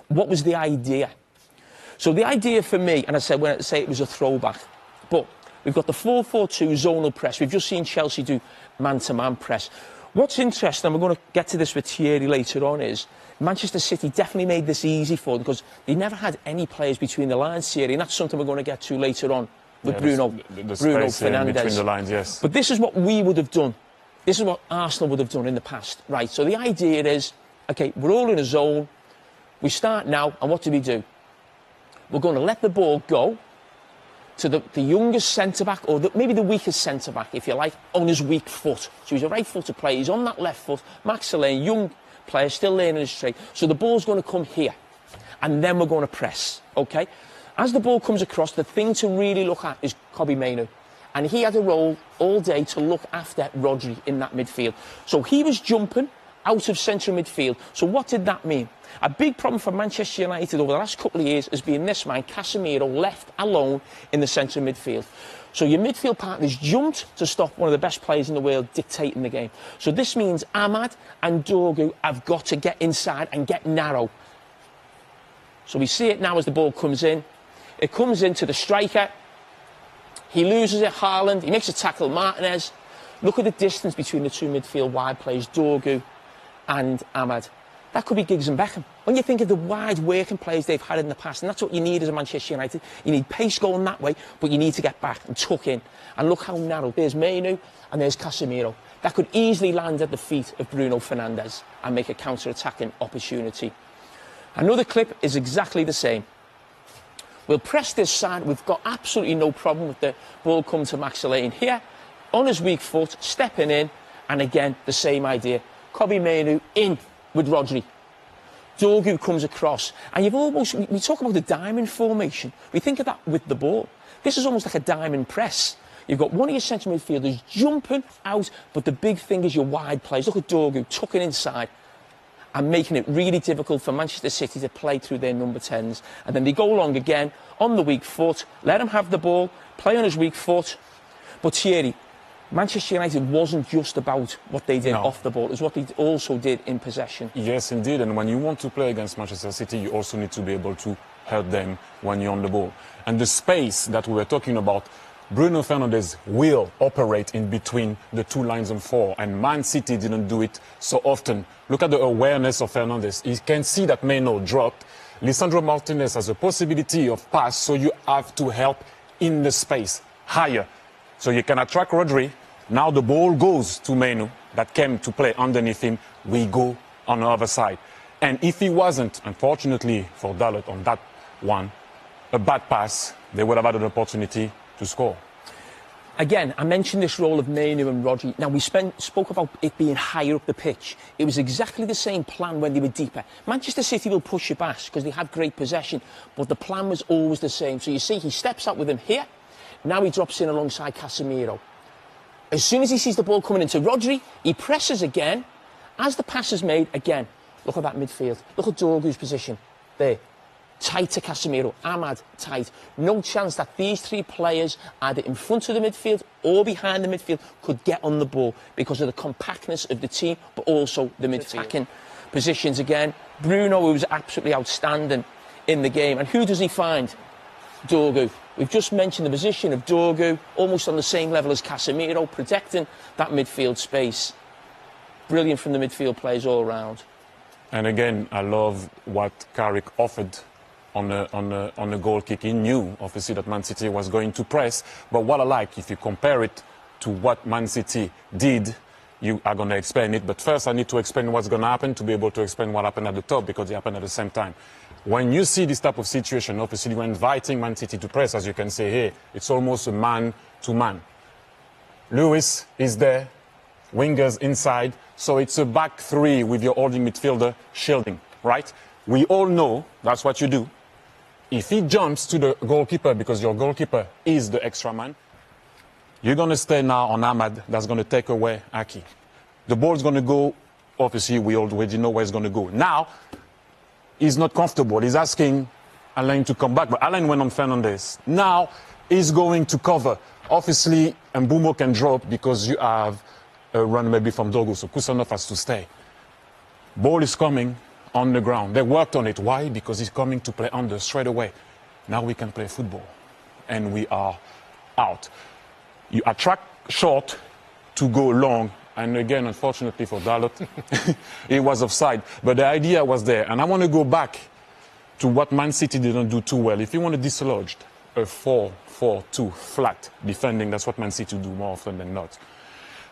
What was the idea? So the idea for me, and I said when I say it was a throwback, but we've got the 4-4-2 zonal press. We've just seen Chelsea do man-to-man press. What's interesting, and we're going to get to this with Thierry later on, is Manchester City definitely made this easy for them because they never had any players between the lines, Thierry, and that's something we're going to get to later on with Bruno Fernandes. Between the lines, yes. But this is what we would have done. This is what Arsenal would have done in the past, right? So the idea is, okay, we're all in a zone. We start now, and what do? We're going to let the ball go to the youngest centre-back, or maybe the weakest centre-back, if you like, on his weak foot. So he's a right-footed player. He's on that left foot. Max Lane, young player, still learning his trade. So the ball's going to come here, and then we're going to press, OK? As the ball comes across, the thing to really look at is Kobbie Mainoo. And he had a role all day to look after Rodri in that midfield. So he was jumping out of central midfield. So what did that mean? A big problem for Manchester United over the last couple of years has been this man, Casemiro, left alone in the central midfield. So your midfield partners jumped to stop one of the best players in the world dictating the game. So this means Ahmad and Dorgu have got to get inside and get narrow. So we see it now as the ball comes in. It comes into the striker. He loses it, Haaland. He makes a tackle, Martinez. Look at the distance between the two midfield wide players, Dorgu and Ahmad. That could be Giggs and Beckham. When you think of the wide working players they've had in the past, and that's what you need as a Manchester United, you need pace going that way, but you need to get back and tuck in. And look how narrow. There's Mainoo and there's Casemiro. That could easily land at the feet of Bruno Fernandes and make a counter-attacking opportunity. Another clip is exactly the same. We'll press this side. We've got absolutely no problem with the ball coming to Max Lane here. On his weak foot, stepping in, and again, the same idea. Kobbie Mainoo in with Rodri. Dorgu comes across, and you've almost, we talk about the diamond formation. We think of that with the ball. This is almost like a diamond press. You've got one of your central midfielders jumping out, but the big thing is your wide players. Look at Dorgu tucking inside and making it really difficult for Manchester City to play through their number 10s. And then they go long again on the weak foot, let him have the ball, play on his weak foot. But Thierry, Manchester United wasn't just about what they did off the ball, it was what they also did in possession. Yes, indeed. And when you want to play against Manchester City, you also need to be able to hurt them when you're on the ball. And the space that we were talking about, Bruno Fernandes will operate in between the two lines of four, and Man City didn't do it so often. Look at the awareness of Fernandes. He can see that Mainoo dropped. Lisandro Martinez has a possibility of pass, so you have to help in the space higher. So you can attract Rodri. Now the ball goes to Mainoo that came to play underneath him. We go on the other side. And if he wasn't, unfortunately for Dalot on that one, a bad pass, they would have had an opportunity to score. Again, I mentioned this role of Mainoo and Rodri. Now, we spoke about it being higher up the pitch. It was exactly the same plan when they were deeper. Manchester City will push you back because they have great possession, but the plan was always the same. So you see, he steps out with him here. Now he drops in alongside Casemiro. As soon as he sees the ball coming into Rodri, he presses again. As the pass is made, again, look at that midfield. Look at Dorgu's position there. Tight to Casemiro, Ahmad tight. No chance that these three players, either in front of the midfield or behind the midfield, could get on the ball because of the compactness of the team, but also the mid-attacking positions again. Bruno, who was absolutely outstanding in the game. And who does he find? Dorgu. We've just mentioned the position of Dorgu, almost on the same level as Casemiro, protecting that midfield space. Brilliant from the midfield players all around. And again, I love what Carrick offered on a goal kick. He knew, obviously, that Man City was going to press. But what I like, if you compare it to what Man City did, you are going to explain it. But first, I need to explain what's going to happen to be able to explain what happened at the top, because it happened at the same time. When you see this type of situation, obviously, you're inviting Man City to press, as you can see here. It's almost a man-to-man. Lewis is there, wingers inside. So it's a back three with your holding midfielder shielding, right? We all know that's what you do. If he jumps to the goalkeeper, because your goalkeeper is the extra man, you're going to stay now on Ahmad. That's going to take away Aki. The ball's going to go, obviously, we already know where it's going to go. Now, he's not comfortable. He's asking Alain to come back, but Alain went on Fernandes. Now, he's going to cover. Obviously, Mbeumo can drop because you have a run maybe from Dorgu, so Kusanov has to stay. Ball is coming. on the ground. They worked on it. Why? Because he's coming to play under straight away. Now we can play football. And we are out. You attract short to go long. And again, unfortunately for Dalot, it was offside. But the idea was there. And I want to go back to what Man City didn't do too well. If you want to dislodge a 4-4-2 flat defending, that's what Man City do more often than not.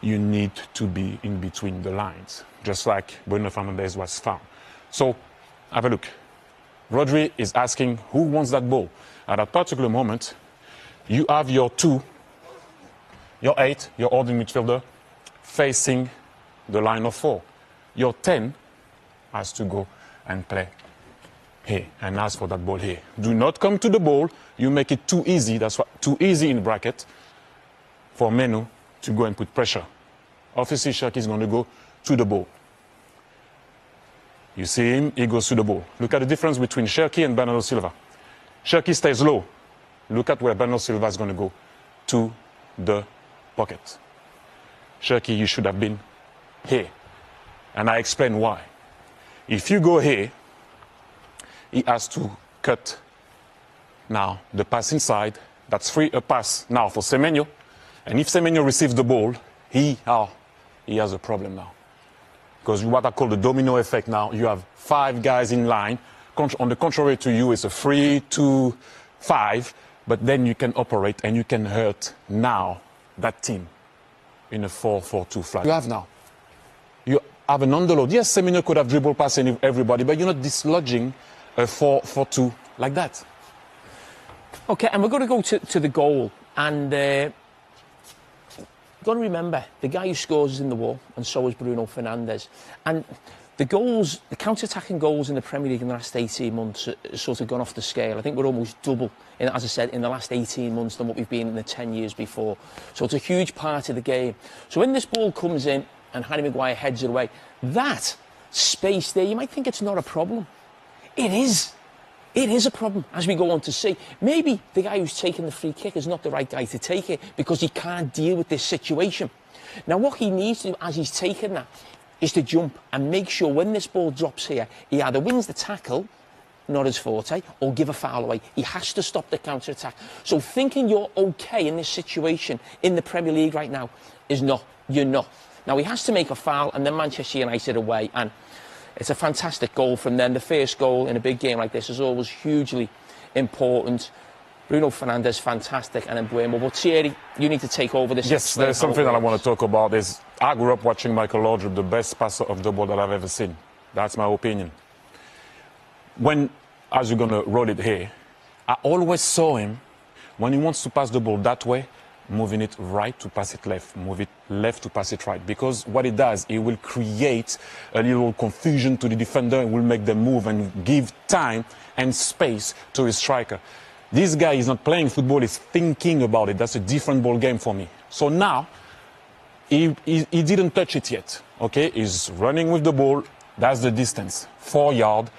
You need to be in between the lines, just like Bruno Fernandes was found. So, have a look. Rodri is asking who wants that ball. At that particular moment, you have your 8, your holding midfielder, facing the line of 4. Your 10 has to go and play here and ask for that ball here. Do not come to the ball. You make it too easy. That's what too easy in bracket for Menu to go and put pressure. Obviously, Cherki is going to go to the ball. You see him, he goes to the ball. Look at the difference between Cherki and Bernardo Silva. Cherki stays low. Look at where Bernardo Silva is going to go, to the pocket. Cherki, you should have been here. And I explain why. If you go here, he has to cut now the pass inside. That's free a pass now for Semenyo. And if Semenyo receives the ball, he has a problem now. Because what I call the domino effect now, you have 5 guys in line. On the contrary to you, it's a 3-2-5. But then you can operate and you can hurt now that team in a 4-4-2 flat. You have now. You have an underload. Yes, Semenyo could have dribble past everybody, but you're not dislodging a 4-4-2 like that. Okay, and we're going to go to the goal. And you've got to remember, the guy who scores is in the wall, and so is Bruno Fernandes. And the goals, the counter-attacking goals in the Premier League in the last 18 months have sort of gone off the scale. I think we're almost double, as I said, in the last 18 months than what we've been in the 10 years before. So it's a huge part of the game. So when this ball comes in and Harry Maguire heads it away, that space there, you might think it's not a problem. It is. It is a problem, as we go on to see. Maybe the guy who's taking the free kick is not the right guy to take it because he can't deal with this situation. Now, what he needs to do as he's taking that is to jump and make sure when this ball drops here, he either wins the tackle, not his forte, or give a foul away. He has to stop the counter-attack. So thinking you're okay in this situation in the Premier League right now is not. You're not. Now, he has to make a foul, and then Manchester United away, and it's a fantastic goal from them. The first goal in a big game like this is always hugely important. Bruno Fernandes, fantastic, and then Buemo. But Thierry, you need to take over this. Yes, there's something that I want to talk about. I grew up watching Michael Laudrup, the best passer of the ball that I've ever seen. That's my opinion. As you're going to roll it here, I always saw him, when he wants to pass the ball that way, moving it right to pass it left, move it left to pass it right. Because what it does, it will create a little confusion to the defender and will make them move and give time and space to his striker. This guy is not playing football, he's thinking about it. That's a different ball game for me. So now, he didn't touch it yet, okay? He's running with the ball. That's the distance, 4 yards.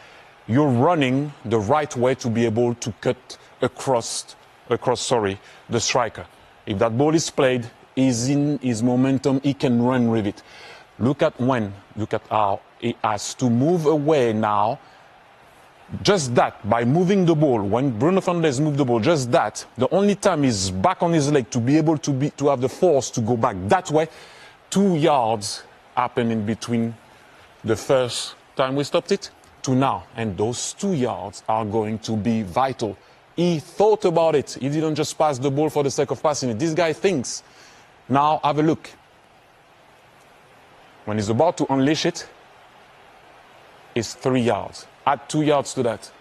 You're running the right way to be able to cut across the striker. If that ball is played, he's in his momentum, he can run with it. Look at how he has to move away now. Just that, by moving the ball, when Bruno Fernandes moved the ball, just that, the only time he's back on his leg to be able to have the force to go back that way, 2 yards happen in between the first time we stopped it to now. And those 2 yards are going to be vital. He thought about it. He didn't just pass the ball for the sake of passing it. This guy thinks. Now, have a look. When he's about to unleash it, it's 3 yards. Add 2 yards to that.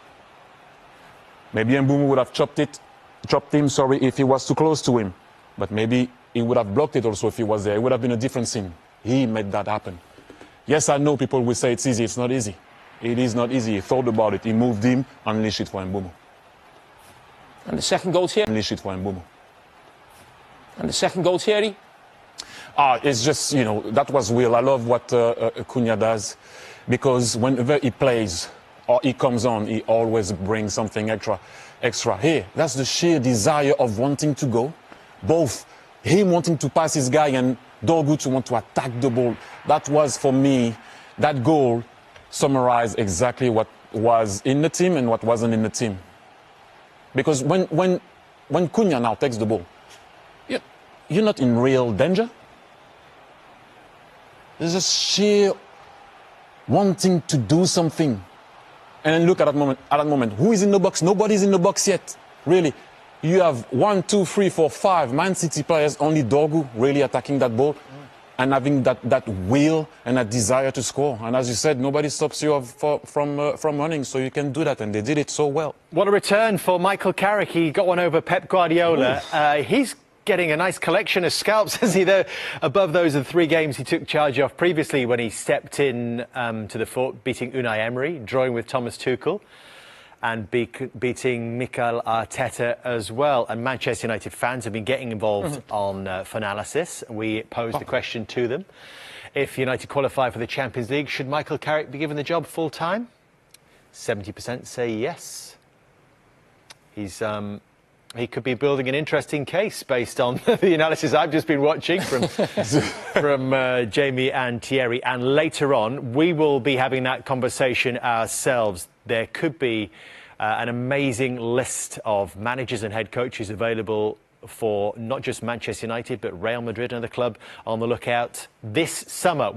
Maybe Mbeumo would have chopped him, if he was too close to him. But maybe he would have blocked it also if he was there. It would have been a different scene. He made that happen. Yes, I know people will say it's easy. It's not easy. It is not easy. He thought about it. He moved him, unleashed it for Mbeumo. And the second goal, Thierry? Unleash it for Mbeumo. And the second goal, Thierry? It's just, that was Will. I love what Cunha does. Because whenever he plays or he comes on, he always brings something extra. Here, that's the sheer desire of wanting to go. Both him wanting to pass his guy and Dorgu to want to attack the ball. That was, for me, that goal summarize exactly what was in the team and what wasn't in the team. Because when Cunha now takes the ball, you're not in real danger. There's a sheer wanting to do something. And then look at that moment. Who is in the box? Nobody's in the box yet. Really. You have 1, 2, 3, 4, 5 Man City players, only Dorgu really attacking that ball and having that will and that desire to score. And as you said, nobody stops you from running, so you can do that. And they did it so well. What a return for Michael Carrick. He got one over Pep Guardiola. He's getting a nice collection of scalps, as he though, above those of the 3 games he took charge of previously when he stepped in to the fort, beating Unai Emery, drawing with Thomas Tuchel, and beating Mikel Arteta as well. And Manchester United fans have been getting involved on Finalysis. We posed the question to them. If United qualify for the Champions League, should Michael Carrick be given the job full-time? 70% say yes. He could be building an interesting case based on the analysis I've just been watching from Jamie and Thierry. And later on, we will be having that conversation ourselves. There could be an amazing list of managers and head coaches available for not just Manchester United, but Real Madrid and the club on the lookout this summer.